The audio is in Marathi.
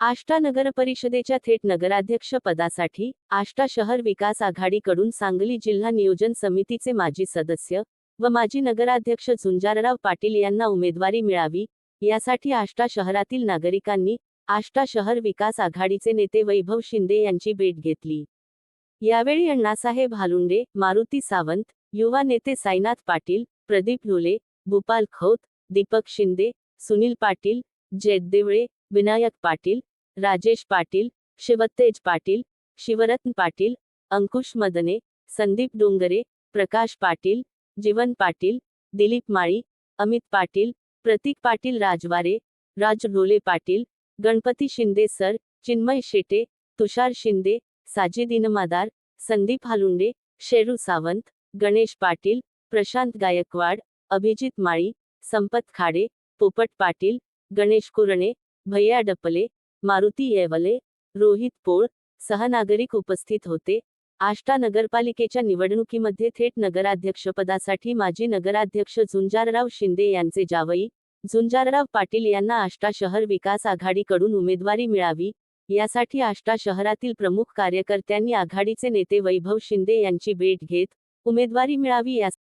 आष्टा नगरपरिषदेच्या थेट नगराध्यक्ष पदासाठी आष्टा शहर विकास आघाडीकडून सांगली जिल्हा नियोजन समितीचे माजी सदस्य व माजी नगराध्यक्ष झुंजारराव पाटील यांना उमेदवारी मिळावी, यासाठी आष्टा शहरातील नागरिकांनी आष्टा शहर विकास आघाडीचे नेते वैभव शिंदे यांची भेट घेतली। यावेळी अण्णासाहेब हालुंडे, मारुती सावंत, युवा नेते साईनाथ पाटील, प्रदीप लोले, भूपाल खोत, दीपक शिंदे, सुनील पाटील, जयदेवळे, विनायक पाटील, राजेश पाटील, शिवतेज पाटील, शिवरत्न पाटील, अंकुश मदने, संदीप डोंगरे, प्रकाश पाटील, जीवन पाटील, दिलीप माळी, अमित पाटील, प्रतीक पाटील राजवारे, राज ढोले पाटील, गणपती शिंदे सर, चिन्मय शेटे, तुषार शिंदे, साजिद इनामदार, संदीप हालुंडे, शेरू सावंत, गणेश पाटील, प्रशांत गायकवाड, अभिजित माळी, संपत खाडे, पोपट पाटील, गणेश कुरणे, भैया डपले, मारुती येवले, रोहित पोळ सहनागरिक उपस्थित होते। आष्टा नगरपालिकेच्या निवडणुकीमध्ये थेट नगराध्यक्षपदासाठी माजी नगराध्यक्ष झुंजारराव शिंदे यांचे जावई झुंजारराव पाटील यांना आष्टा शहर विकास आघाडीकडून उमेदवारी मिळावी, यासाठी आष्टा शहरातील प्रमुख कार्यकर्त्यांनी आघाडीचे नेते वैभव शिंदे यांची भेट घेत उमेदवारी मिळावी